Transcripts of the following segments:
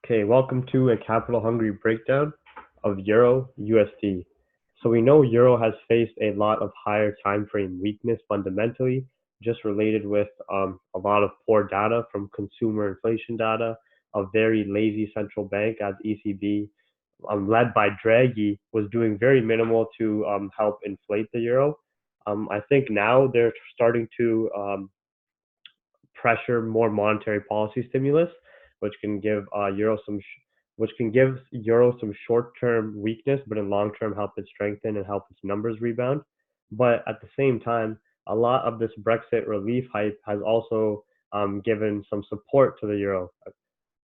Okay, welcome to a capital hungry breakdown of Euro USD. So we know Euro has faced a lot of higher time frame weakness fundamentally, just related with a lot of poor data from consumer inflation data, a very lazy central bank as ECB, led by Draghi, was doing very minimal to help inflate the euro. I think now they're starting to pressure more monetary policy stimulus, which can give euro some short-term weakness, but in long-term help it strengthen and help its numbers rebound. But at the same time, a lot of this Brexit relief hype has also given some support to the euro.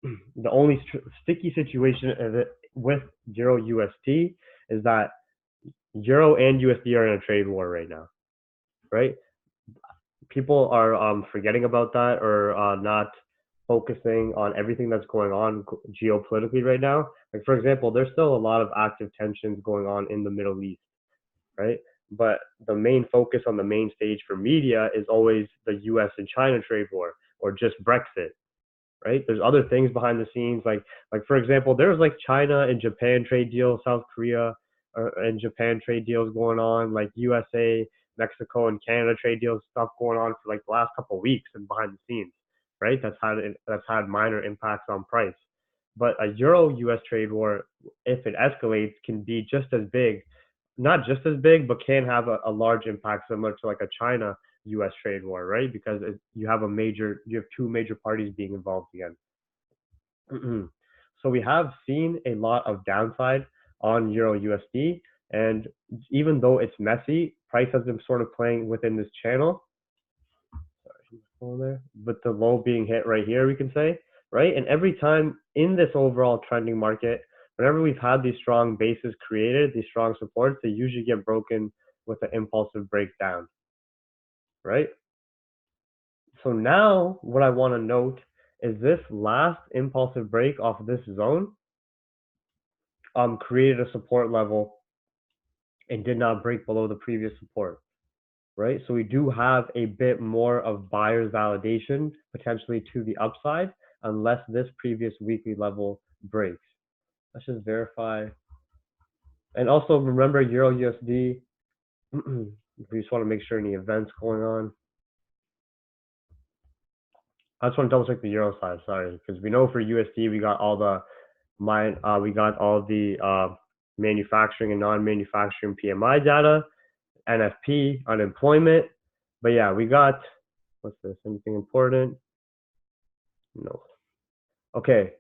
The only sticky situation with euro USD is that euro and USD are in a trade war right now, right? People are forgetting about that or not focusing on everything that's going on geopolitically right now. Like, for example, there's still a lot of active tensions going on in the Middle East, right? But the main focus on the main stage for media is always the US and China trade war or just Brexit, right? There's other things behind the scenes, like for example, there's like China and Japan trade deals, South Korea and Japan trade deals going on, like USA, Mexico, and Canada trade deals stuff going on for like the last couple of weeks and behind the scenes, right? That's had minor impacts on price. But a Euro US trade war, if it escalates, can be just as big, not just as big, but can have a large impact similar to like a China U.S. trade war, right? Because you have two major parties being involved again. So we have seen a lot of downside on Euro USD, and even though it's messy, price has been sort of playing within this channel. Sorry, there, but the low being hit right here, we can say, right? And every time in this overall trending market, whenever we've had these strong bases created, these strong supports, they usually get broken with an impulsive breakdown, right? So now what I want to note is this last impulsive break off of this zone created a support level and did not break below the previous support, right? So we do have a bit more of buyer's validation potentially to the upside unless this previous weekly level breaks. Let's just verify. And also remember Euro USD, we just want to make sure any events going on. I just want to double check the euro side, sorry, because we know for USD we got all the manufacturing and non-manufacturing PMI data, NFP, unemployment. But yeah, we got, what's this? Anything important? No. Okay.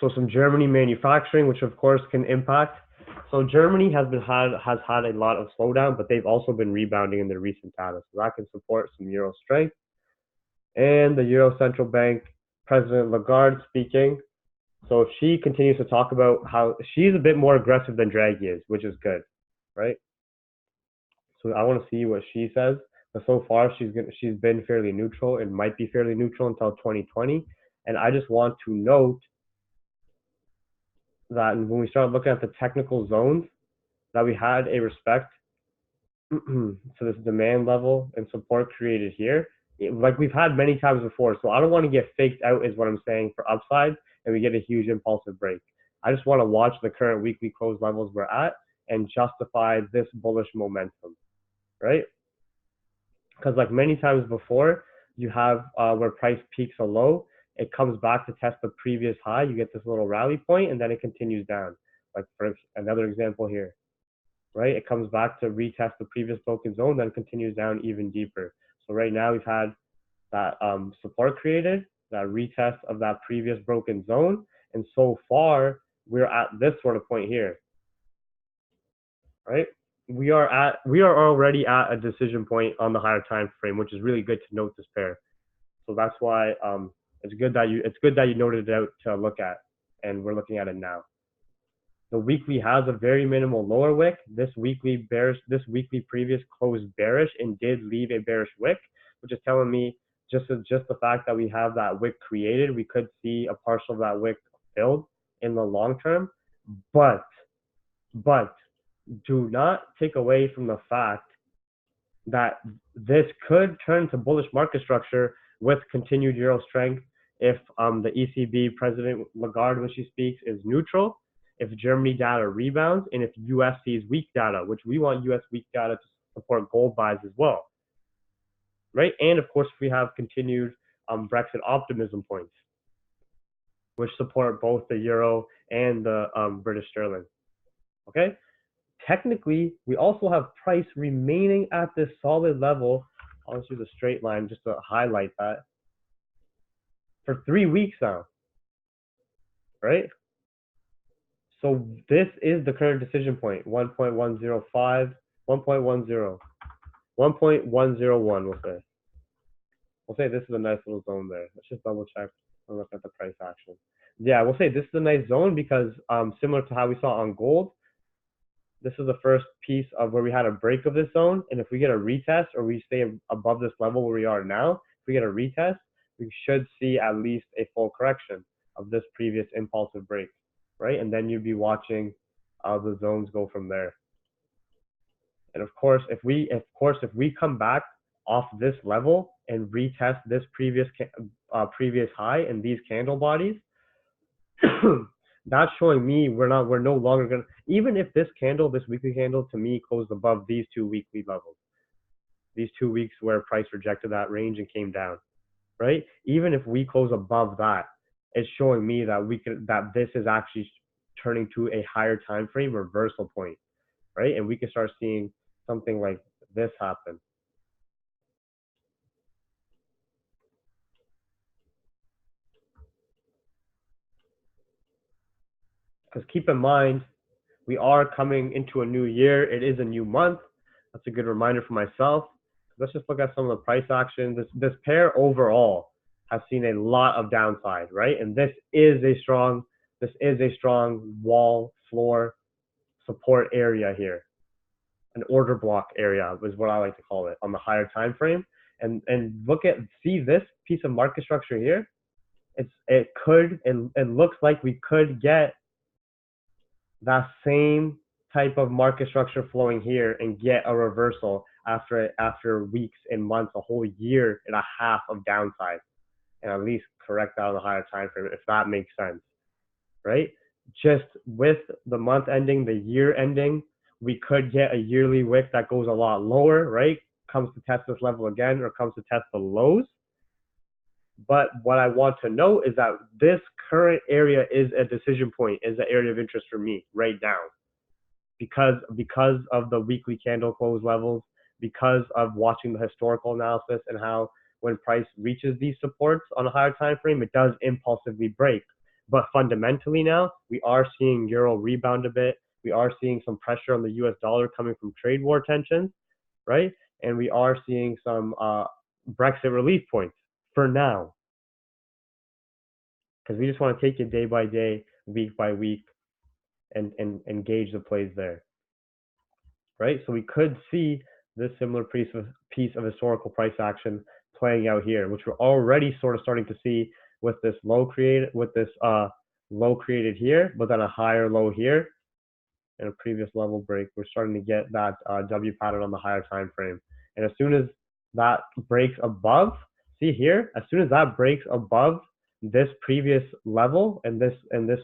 So some Germany manufacturing, which of course can impact. So Germany has had a lot of slowdown, but they've also been rebounding in their recent data. So that can support some euro strength. And the Euro Central Bank President Lagarde speaking. So she continues to talk about how she's a bit more aggressive than Draghi is, which is good, right? So I want to see what she says. But so far, she's been fairly neutral and might be fairly neutral until 2020. And I just want to note that when we start looking at the technical zones, that we had a respect to this demand level and support created here, like we've had many times before. So I don't want to get faked out, is what I'm saying, for upside, and we get a huge impulsive break. I just want to watch the current weekly close levels we're at and justify this bullish momentum, right? Because like many times before, you have where price peaks a low, it comes back to test the previous high, you get this little rally point, and then it continues down. Like for another example here, right? It comes back to retest the previous broken zone, then continues down even deeper. So right now we've had that support created, that retest of that previous broken zone, and so far we're at this sort of point here, right? We are already at a decision point on the higher time frame, which is really good to note this pair. So that's why it's good that you noted it out to look at, and we're looking at it now. The weekly has a very minimal lower wick. This weekly previous closed bearish and did leave a bearish wick, which is telling me just the fact that we have that wick created, we could see a partial of that wick filled in the long term. But do not take away from the fact that this could turn to bullish market structure with continued euro strength if the ECB President Lagarde, when she speaks, is neutral, if Germany data rebounds, and if US sees weak data, which we want US weak data to support gold buys as well, right? And of course, we have continued Brexit optimism points, which support both the euro and the British sterling. Okay. Technically, we also have price remaining at this solid level. I'll just use a straight line just to highlight that for 3 weeks now, right? So this is the current decision point, 1.105, 1.10, 1.101, we'll say. We'll say this is a nice little zone there. Let's just double check and look at the price action. Yeah, we'll say this is a nice zone because similar to how we saw on gold, this is the first piece of where we had a break of this zone. And if we get a retest or we stay above this level where we are now, if we get a retest, we should see at least a full correction of this previous impulsive break, right? And then you'd be watching the zones go from there. And of course, if we come back off this level and retest this previous high and these candle bodies, that's showing me we're no longer gonna, even if this weekly candle to me closed above these 2 weekly levels, these 2 weeks where price rejected that range and came down, right? Even if we close above that, it's showing me that this is actually turning to a higher time frame reversal point, right? And we can start seeing something like this happen. Because keep in mind, we are coming into a new year. It is a new month. That's a good reminder for myself. Let's just look at some of the price action. This pair overall has seen a lot of downside, right? And this is a strong wall floor support area here. An order block area is what I like to call it on the higher time frame. And see this piece of market structure here. It looks like we could get that same type of market structure flowing here and get a reversal after weeks and months, a whole year and a half of downside, and at least correct out on the higher time frame, if that makes sense, right? Just with the month ending, the year ending, we could get a yearly wick that goes a lot lower, right? Comes to test this level again, or comes to test the lows. But what I want to know is that this current area is a decision point, is an area of interest for me right now. Because of the weekly candle close levels, because of watching the historical analysis and how when price reaches these supports on a higher time frame, it does impulsively break. But fundamentally now, we are seeing euro rebound a bit. We are seeing some pressure on the US dollar coming from trade war tensions, right? And we are seeing some Brexit relief points for now. Because we just want to take it day by day, week by week, and gauge the plays there, right? So we could see this similar piece of historical price action playing out here, which we're already sort of starting to see with this low created here, but then a higher low here and a previous level break. We're starting to get that W pattern on the higher time frame. And as soon as that breaks above, see here, as soon as that breaks above this previous level and this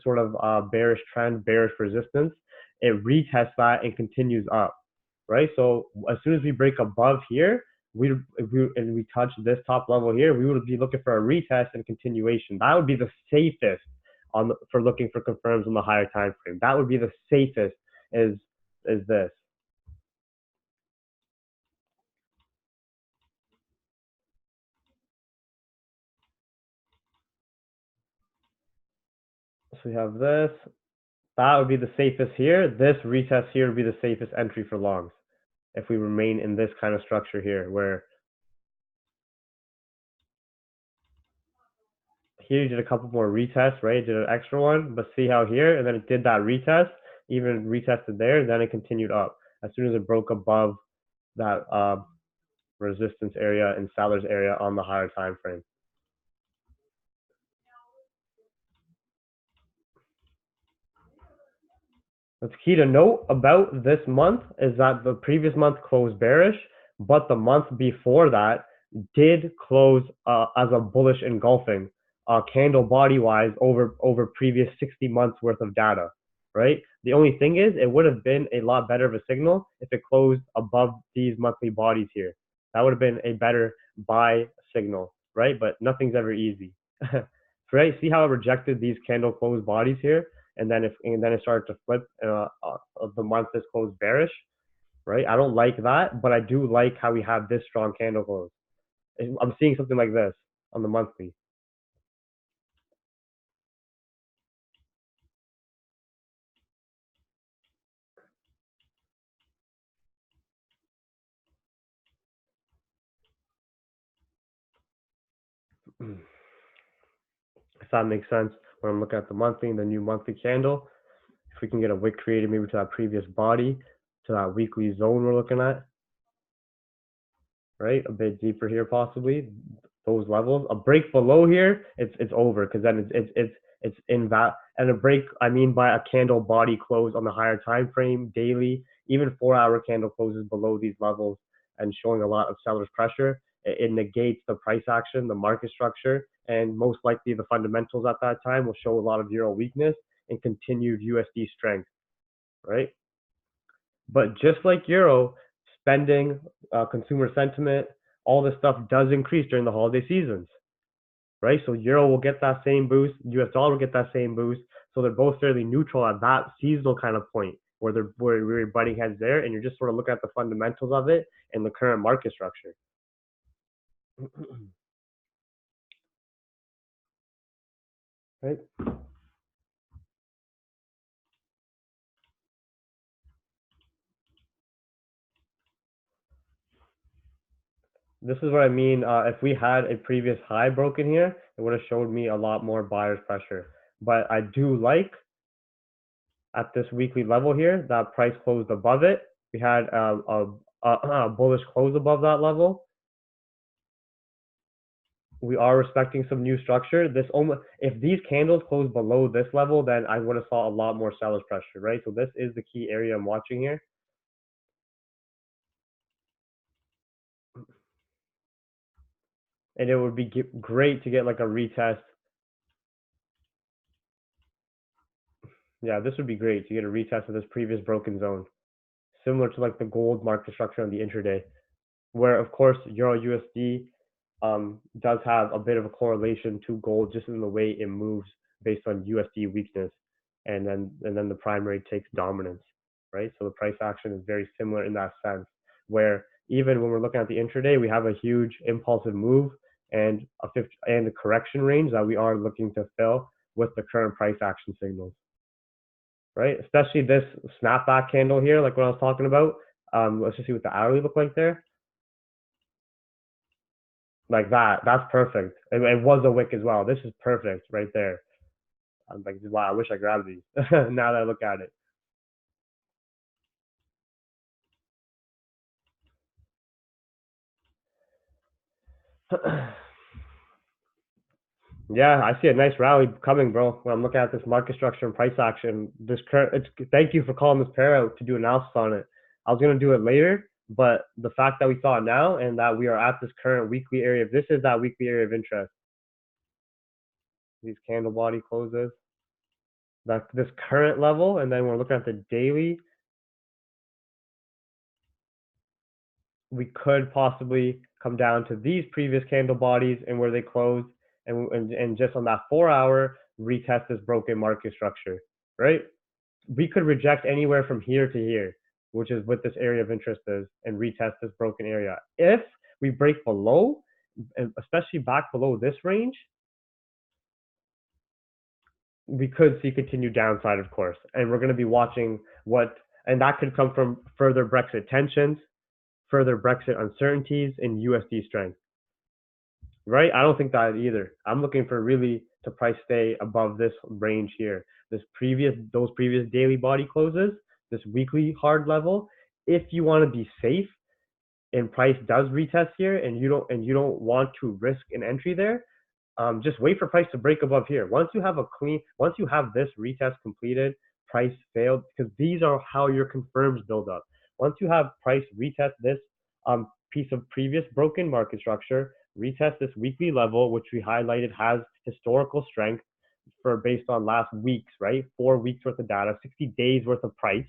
sort of bearish trend, bearish resistance, it retests that and continues up, right? So as soon as we break above here, we touch this top level here, we would be looking for a retest and continuation. That would be the safest for looking for confirms on the higher time frame. That would be the safest is this. So we have this. That would be the safest here. This retest here would be the safest entry for longs if we remain in this kind of structure here, where here you did a couple more retests, right? Did an extra one, but see how here, and then it did that retest, even retested there, then it continued up. As soon as it broke above that resistance area and sellers area on the higher time frame. What's key to note about this month is that the previous month closed bearish, but the month before that did close as a bullish engulfing candle body wise over previous 60 months worth of data, right? The only thing is it would have been a lot better of a signal if it closed above these monthly bodies here. That would have been a better buy signal, right? But nothing's ever easy. Right? See how it rejected these candle closed bodies here, and then it started to flip the month this closed bearish, right? I don't like that, but I do like how we have this strong candle close. I'm seeing something like this on the monthly. If that makes sense, when I'm looking at the monthly and the new monthly candle, if we can get a wick created maybe to that previous body, to that weekly zone we're looking at, right? A bit deeper here possibly, those levels. A break below here, it's over because then it's in that, and a break I mean by a candle body close on the higher time frame, daily, even 4-hour candle closes below these levels and showing a lot of seller's pressure. It negates the price action, the market structure, and most likely the fundamentals at that time will show a lot of euro weakness and continued USD strength, right? But just like euro, spending, consumer sentiment, all this stuff does increase during the holiday seasons, right? So euro will get that same boost, US dollar will get that same boost. So they're both fairly neutral at that seasonal kind of point where we're butting heads there, and you're just sort of looking at the fundamentals of it and the current market structure. Right? This is what I mean. If we had a previous high broken here, it would have showed me a lot more buyer's pressure. But I do like at this weekly level here that price closed above it. We had a bullish close above that level. We are respecting some new structure. This almost, if these candles close below this level, then I would have saw a lot more seller's pressure, right? So this is the key area I'm watching here. And it would be great to get like a retest. Yeah, this would be great to get a retest of this previous broken zone, similar to like the gold market structure on the intraday, where of course Euro USD does have a bit of a correlation to gold just in the way it moves based on USD weakness, and then the primary takes dominance, right? So the price action is very similar in that sense, where even when we're looking at the intraday, we have a huge impulsive move and a correction range that we are looking to fill with the current price action signals, right? Especially this snapback candle here, like what I was talking about. Let's just see what the hourly look like there. Like that. That's perfect. It was a wick as well. This is perfect right there. I'm like, wow, I wish I grabbed these now that I look at it. Yeah, I see a nice rally coming, bro. When I'm looking at this market structure and price action, this current. Thank you for calling this pair out to do analysis on it. I was gonna do it later, but the fact that we saw it now and that we are at this current weekly area, this is that weekly area of interest. These candle body closes, that this current level, and then we're looking at the daily. We could possibly come down to these previous candle bodies and where they closed, and just on that 4-hour retest this broken market structure, right? We could reject anywhere from here to here, which is what this area of interest is, and retest this broken area. If we break below, especially back below this range, we could see continued downside, of course, and we're going to be watching what, and that could come from further Brexit tensions, further Brexit uncertainties, and USD strength, right? I don't think that either. I'm looking for really to price stay above this range here. Those previous daily body closes, this weekly hard level. If you want to be safe and price does retest here, and you don't want to risk an entry there, just wait for price to break above here. Once you have this retest completed, price failed, because these are how your confirms build up. Once you have price retest this piece of previous broken market structure, retest this weekly level, which we highlighted has historical strength for based on last week's, right? 4 weeks worth of data, 60 days worth of price.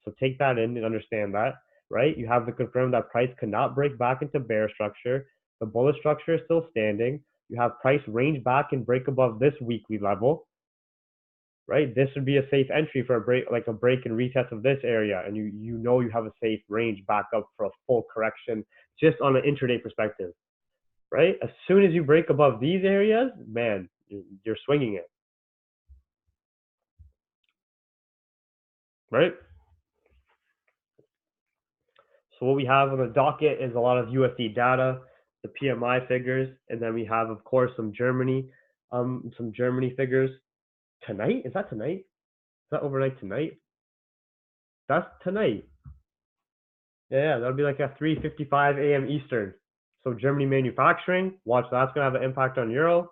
So take that in and understand that, right? You have to confirm that price cannot break back into bear structure. The bullish structure is still standing. You have price range back and break above this weekly level, right? This would be a safe entry for a break, like a break and retest of this area, and you know you have a safe range back up for a full correction just on an intraday perspective, right? As soon as you break above these areas, man, you're swinging it, right? So what we have on the docket is a lot of USD data, the PMI figures, and then we have, of course, some Germany figures tonight. Is that tonight? Is that overnight tonight? That's tonight. Yeah, that'll be like at 3:55 a.m. Eastern. So Germany manufacturing, watch that's gonna have an impact on euro,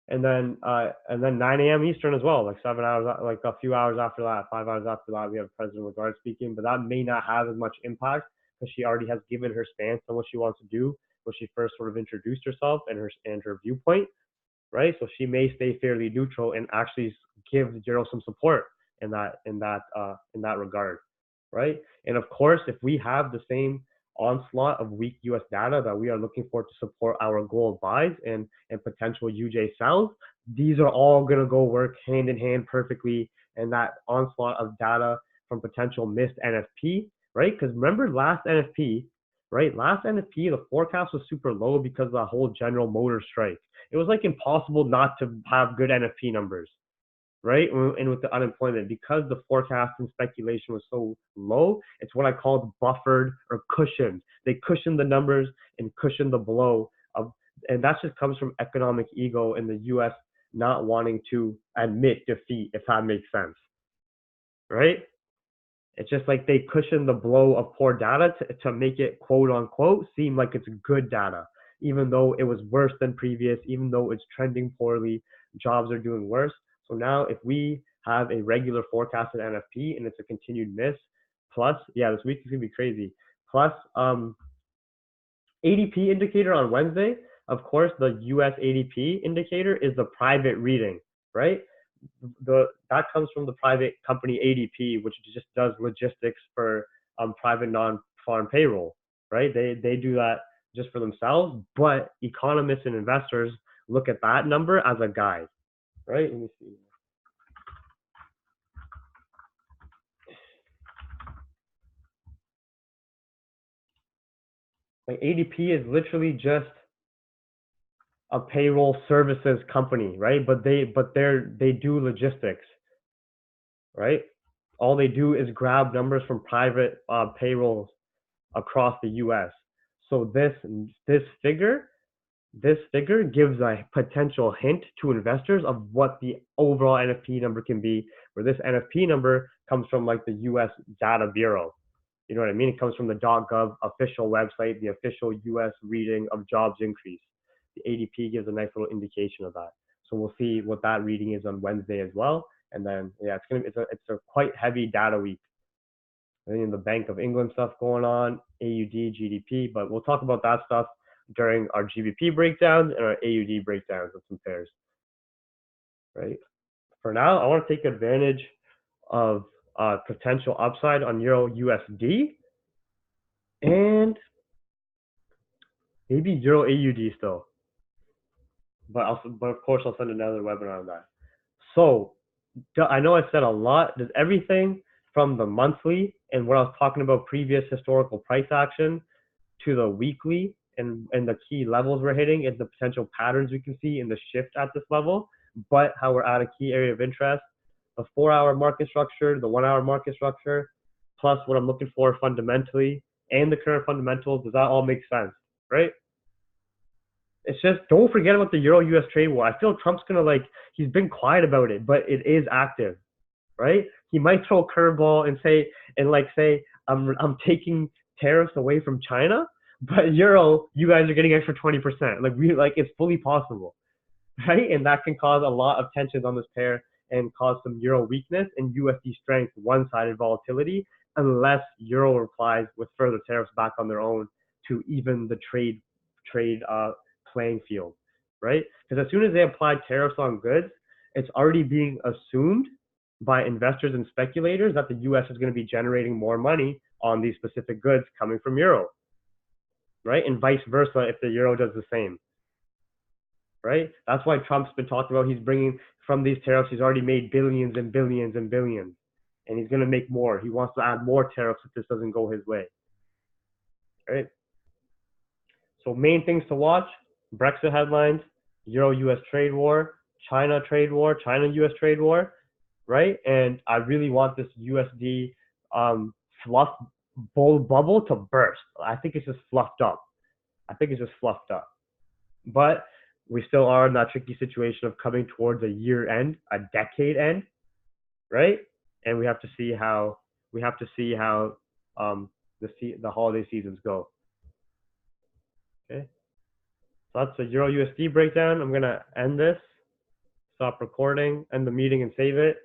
and then 9 a.m. Eastern as well, like 7 hours, like a few hours after that, 5 hours after that, we have President Lagarde speaking, but that may not have as much impact because she already has given her stance on what she wants to do when she first sort of introduced herself and her viewpoint, right? So she may stay fairly neutral and actually give the euro some support in that regard, right? And of course, if we have the same onslaught of weak U.S. data that we are looking for to support our goal of buys and potential UJ sells, these are all going to go work hand in hand perfectly. And that onslaught of data from potential missed NFP, right? Because remember last NFP, right? Last NFP, the forecast was super low because of the whole General Motors strike. It was like impossible not to have good NFP numbers, right? And with the unemployment, because the forecast and speculation was so low, it's what I called buffered or cushioned. They cushioned the numbers and cushioned the blow of, and that just comes from economic ego in the U.S. not wanting to admit defeat, if that makes sense, right? It's just like they cushion the blow of poor data to make it quote unquote seem like it's good data, even though it was worse than previous, even though it's trending poorly, jobs are doing worse. So now if we have a regular forecasted NFP and it's a continued miss, plus, yeah, this week is gonna be crazy. Plus, ADP indicator on Wednesday, of course, the US ADP indicator is the private reading, right? That comes from the private company ADP, which just does logistics for private non-farm payroll, right? They do that just for themselves, but economists and investors look at that number as a guide, right? Let me see. Like ADP is literally just a payroll services company, right? But they do logistics, right? All they do is grab numbers from private payrolls across the U.S. So this figure gives a potential hint to investors of what the overall NFP number can be, where this NFP number comes from like the U.S. Data Bureau. You know what I mean? It comes from the .gov official website, the official U.S. reading of jobs increase. The ADP gives a nice little indication of that. So we'll see what that reading is on Wednesday as well. And then yeah, it's a quite heavy data week. I think in the Bank of England stuff going on, AUD, GDP, but we'll talk about that stuff during our GBP breakdowns and our AUD breakdowns of some pairs, right? For now, I want to take advantage of potential upside on Euro USD and maybe Euro AUD still. But of course, I'll send another webinar on that. So I know I said a lot. Does everything from the monthly and what I was talking about previous historical price action to the weekly and the key levels we're hitting and the potential patterns we can see in the shift at this level, but how we're at a key area of interest, the 4-hour market structure, the 1-hour market structure, plus what I'm looking for fundamentally and the current fundamentals, does that all make sense, right? It's just don't forget about the Euro US trade war. I feel Trump's gonna he's been quiet about it, but it is active, right? He might throw a curveball and say I'm taking tariffs away from China, but Euro, you guys are getting extra 20%. It's fully possible, right? And that can cause a lot of tensions on this pair and cause some Euro weakness and USD strength, one-sided volatility, unless Euro replies with further tariffs back on their own to even the trade playing field, right? Because as soon as they apply tariffs on goods, it's already being assumed by investors and speculators that the US is going to be generating more money on these specific goods coming from euro, right? And vice versa if the euro does the same, right? That's why Trump's been talking about he's bringing from these tariffs, he's already made billions and billions and billions, and he's going to make more. He wants to add more tariffs if this doesn't go his way, right? So main things to watch: Brexit headlines, Euro-US trade war, China trade war, China-US trade war, right? And I really want this USD fluff bubble to burst. I think it's just fluffed up. I think it's just fluffed up. But we still are in that tricky situation of coming towards a year end, a decade end, right? And we have to see how the holiday seasons go. Okay. So that's the Euro USD breakdown. I'm gonna end this, stop recording, end the meeting and save it.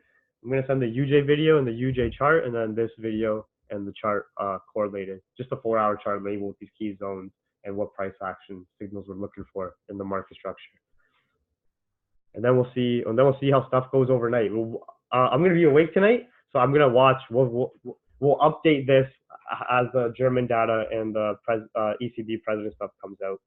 I'm gonna send the UJ video and the UJ chart, and then this video and the chart correlated. Just a 4-hour chart labeled with these key zones and what price action signals we're looking for in the market structure. And then we'll see how stuff goes overnight. I'm gonna be awake tonight, so I'm gonna watch. We'll update this as the German data and the ECB president stuff comes out.